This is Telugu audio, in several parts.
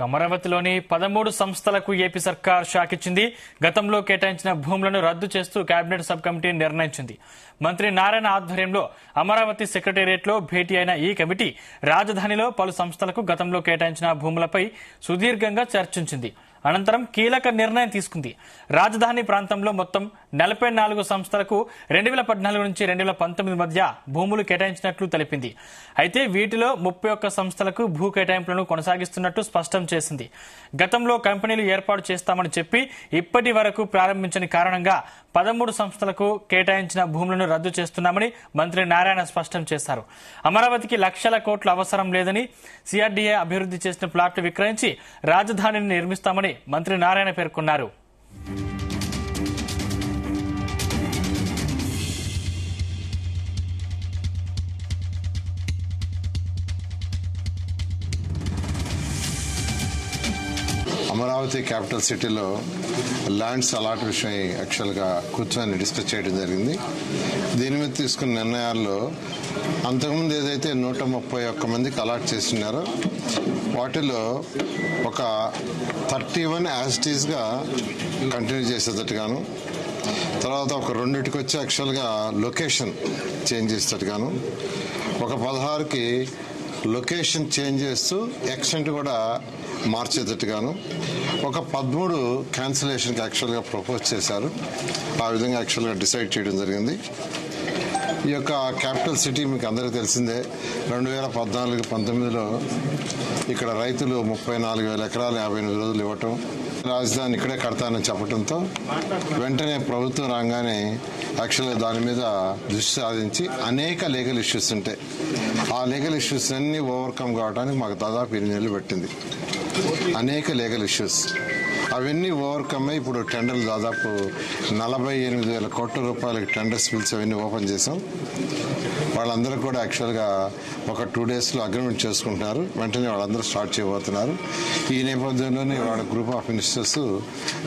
అమరావతిలోని 13 సంస్థలకు ఏపీ సర్కార్ షాక్ ఇచ్చింది. గతంలో కేటాయించిన భూములను రద్దు చేస్తూ కేబినెట్ సబ్ కమిటీ నిర్ణయించింది. మంత్రి నారాయణ ఆధ్వర్యంలో అమరావతి సెక్రటేరియట్లో భేటీ అయిన ఈ కమిటీ రాజధానిలో పలు సంస్థలకు గతంలో కేటాయించిన భూములపై సుదీర్ఘంగా చర్చించింది. అనంతరం కీలక నిర్ణయం తీసుకుంది. రాజధాని ప్రాంతంలో మొత్తం 44 సంస్థలకు 2014 నుంచి 2019 మధ్య భూములు కేటాయించినట్లు తెలిపింది. అయితే వీటిలో 31 సంస్థలకు భూ కేటాయింపులను కొనసాగిస్తున్నట్టు స్పష్టం చేసింది. గతంలో కంపెనీలు ఏర్పాటు చేస్తామని చెప్పి ఇప్పటి వరకు ప్రారంభించని కారణంగా 13 సంస్థలకు కేటాయించిన భూములను రద్దు చేస్తున్నామని మంత్రి నారాయణ స్పష్టం చేశారు. అమరావతికి లక్షల కోట్ల అవసరం లేదని, సిఆర్డీఏ అభివృద్ధి చేసిన ప్లాట్లు విక్రయించి రాజధానిని నిర్మిస్తామని మంత్రి నారాయణ పేర్కొన్నారు. అమరావతి క్యాపిటల్ సిటీలో ల్యాండ్స్ అలాట్ విషయం యాక్చువల్గా కూర్చొని డిస్కస్ చేయడం జరిగింది. దీని మీద తీసుకున్న నిర్ణయాల్లో అంతకుముందు ఏదైతే 131 మందికి అలాట్ చేస్తున్నారో వాటిలో ఒక 31 యాజ్ ఇట్ ఈస్గా కంటిన్యూ చేసేటట్టుగాను, తర్వాత ఒక 2కి వచ్చి యాక్చువల్గా లొకేషన్ చేంజ్ చేసేటట్టుగాను, ఒక 16కి లొకేషన్ చేంజ్ చేస్తూ ఎక్స్టెంట్ కూడా మార్చేటట్టుగాను, ఒక 13 క్యాన్సిలేషన్కి యాక్చువల్గా ప్రపోజ్ చేశారు. ఆ విధంగా యాక్చువల్గా డిసైడ్ చేయడం జరిగింది. ఈ యొక్క క్యాపిటల్ సిటీ మీకు అందరికీ తెలిసిందే. 2014-19లో ఇక్కడ రైతులు 34,000 ఎకరాలు 58 రోజులు ఇవ్వటం, రాజధాని ఇక్కడే కడతానని చెప్పడంతో వెంటనే ప్రభుత్వం రాగానే యాక్చువల్గా దాని మీద దృష్టి సాధించి అనేక లీగల్ ఇష్యూస్ ఉంటాయి. ఆ లీగల్ ఇష్యూస్ అన్ని ఓవర్కమ్ కావడానికి మాకు దాదాపు 8 నెలలు పట్టింది. అనేక లీగల్ ఇష్యూస్ అవన్నీ ఓవర్కమ్ అయ్యి ఇప్పుడు టెండర్లు దాదాపు 48,000 కోట్ల రూపాయలకి టెండర్స్ పిలిచి అవన్నీ ఓపెన్ చేసాం. వాళ్ళందరూ కూడా యాక్చువల్గా ఒక 2 డేస్లో అగ్రిమెంట్ చేసుకుంటున్నారు. వెంటనే వాళ్ళందరూ స్టార్ట్ చేయబోతున్నారు. ఈ నేపథ్యంలోనే వాళ్ళ గ్రూప్ ఆఫ్ మినిస్టర్స్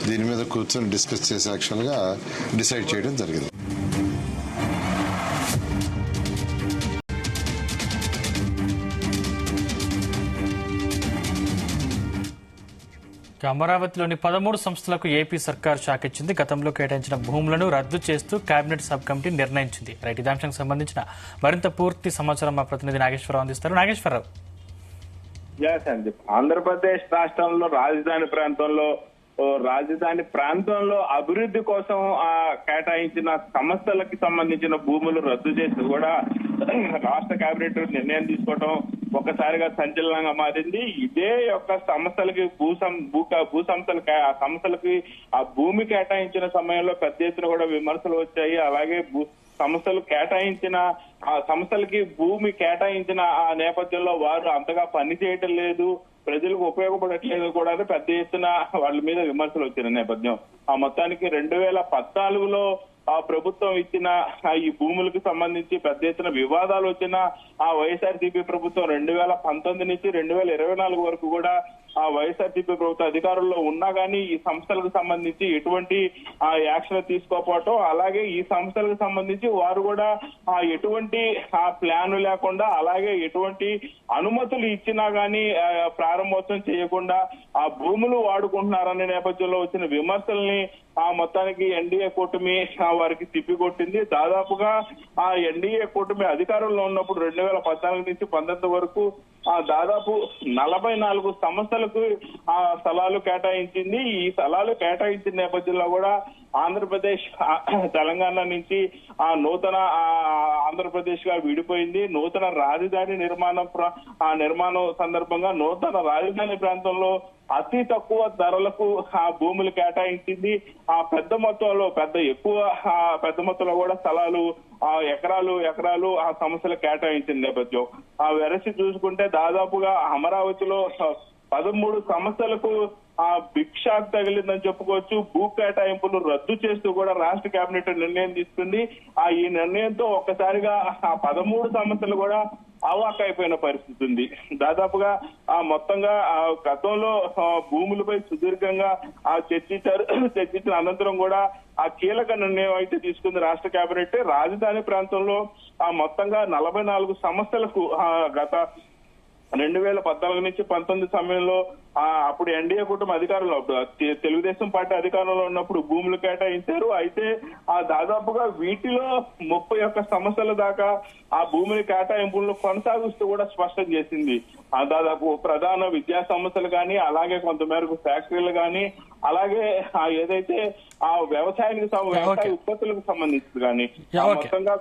దీని మీద కూర్చొని డిస్కస్ చేసి యాక్చువల్గా డిసైడ్ చేయడం జరిగింది. అమరావతిలోని 13 సంస్థలకు ఏపీ సర్కార్ షాక్ ఇచ్చింది. గతంలో కేటాయించిన భూములను రద్దు చేస్తూ కేబినెట్ సబ్ కమిటీ నిర్ణయించింది. రైట్, ఇదే అంశానికి సంబంధించిన మరింత పూర్తి సమాచారం మా ప్రతినిధి నాగేశ్వరరావు అందిస్తారు. నాగేశ్వరరావు, ఆంధ్రప్రదేశ్ రాష్ట్రంలో రాజధాని ప్రాంతంలో అభివృద్ధి కోసం కేటాయించిన సంస్థలకి సంబంధించిన భూములు రద్దు చేసి కూడా రాష్ట్ర కేబినెట్ నిర్ణయం తీసుకోవడం ఒక్కసారిగా సంచలనంగా మారింది. ఇదే యొక్క సంస్థలకి సంస్థలకి ఆ భూమి కేటాయించిన సమయంలో పెద్ద ఎత్తున కూడా విమర్శలు వచ్చాయి. అలాగే సంస్థలు కేటాయించిన ఆ సంస్థలకి భూమి కేటాయించిన ఆ నేపథ్యంలో వారు అంతగా పని చేయటం లేదు, ప్రజలకు ఉపయోగపడట్లేదు కూడా పెద్ద ఎత్తున వాళ్ళ మీద విమర్శలు వచ్చిన నేపథ్యం. ఆ మొత్తానికి 2014లో ఆ ప్రభుత్వం ఇచ్చిన ఈ భూములకు సంబంధించి పెద్ద ఎత్తున వివాదాలు వచ్చిన ఆ వైఎస్ఆర్సీపీ ప్రభుత్వం 2019 నుంచి 2024 వరకు కూడా ఆ వైఎస్ఆర్సీపీ ప్రభుత్వం అధికారంలో ఉన్నా కానీ ఈ సంస్థలకు సంబంధించి ఎటువంటి యాక్షన్ తీసుకోకపోవటం, అలాగే ఈ సంస్థలకు సంబంధించి వారు కూడా ఎటువంటి ప్లాన్ లేకుండా, అలాగే ఎటువంటి అనుమతులు ఇచ్చినా గానీ ప్రారంభోత్సవం చేయకుండా ఆ భూములు వాడుకుంటున్నారనే నేపథ్యంలో వచ్చిన విమర్శల్ని మొత్తానికి ఎన్డీఏ కూటమి వారికి తిప్పికొట్టింది. దాదాపుగా ఆ ఎన్డీఏ కూటమి అధికారంలో ఉన్నప్పుడు 2014 నుంచి 2019 వరకు దాదాపు 44 సంస్థలకు స్థలాలు కేటాయించింది. ఈ స్థలాలు కేటాయించిన నేపథ్యంలో కూడా ఆంధ్రప్రదేశ్ తెలంగాణ నుంచి నూతన ఆంధ్రప్రదేశ్ గా విడిపోయింది. నూతన రాజధాని నిర్మాణం సందర్భంగా నూతన రాజధాని ప్రాంతంలో అతి తక్కువ ధరలకు భూములు కేటాయించింది. పెద్ద మొత్తంలో కూడా స్థలాలు ఎకరాలు ఆ సంస్థలు కేటాయించిన నేపథ్యం వెరసి చూసుకుంటే దాదాపుగా అమరావతిలో 13 సంస్థలకు భిక్షాకు తగిలిందని చెప్పుకోవచ్చు. భూ కేటాయింపులు రద్దు చేస్తూ కూడా రాష్ట్ర కేబినెట్ నిర్ణయం తీసుకుంది. ఈ నిర్ణయంతో ఒక్కసారిగా 13 సంస్థలు కూడా అవాక్కైపోయిన పరిస్థితి ఉంది. దాదాపుగా మొత్తంగా గతంలో భూములపై సుదీర్ఘంగా చర్చించిన అనంతరం కూడా కీలక నిర్ణయం అయితే తీసుకుంది రాష్ట్ర కేబినెట్. రాజధాని ప్రాంతంలో మొత్తంగా 44 సంస్థలకు 2014 నుంచి 19 సమయంలో అప్పుడు ఎన్డీఏ కూటమి అధికారంలో తెలుగుదేశం పార్టీ అధికారంలో ఉన్నప్పుడు భూములు కేటాయించారు. అయితే దాదాపుగా వీటిలో 31 సంవత్సరాల దాకా ఆ భూమిని కేటాయింపులను కొనసాగిస్తూ కూడా స్పష్టం చేసింది. దాదాపు ప్రధాన విద్యా సంస్థలు కానీ, అలాగే కొంతమేరకు ఫ్యాక్టరీలు కానీ, అలాగే ఏదైతే ఆ వ్యవసాయ ఉత్పత్తులకు సంబంధించింది కానీ మొత్తంగా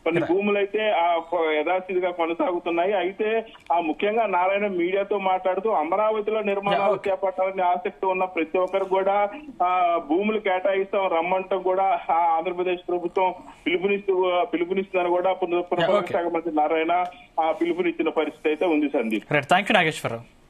కొన్ని భూములు అయితే యథాస్థితిగా కొనసాగుతున్నాయి. అయితే ముఖ్యంగా నారాయణ మీడియాతో మాట్లాడుతూ అమరావతిలో నిర్మాణాలు చేపట్టాలని ఆసక్తి ఉన్న ప్రతి ఒక్కరు కూడా భూములు కేటాయిస్తాం రమ్మంటూ కూడా ఆంధ్రప్రదేశ్ ప్రభుత్వం పిలుపునిస్తుందని కూడా పునరుద్ధరణ శాఖ మంత్రి నారాయణ పిలుపునిచ్చిన పరిస్థితి అయితే ఉంది సందీప్. Thank you Nageswararao.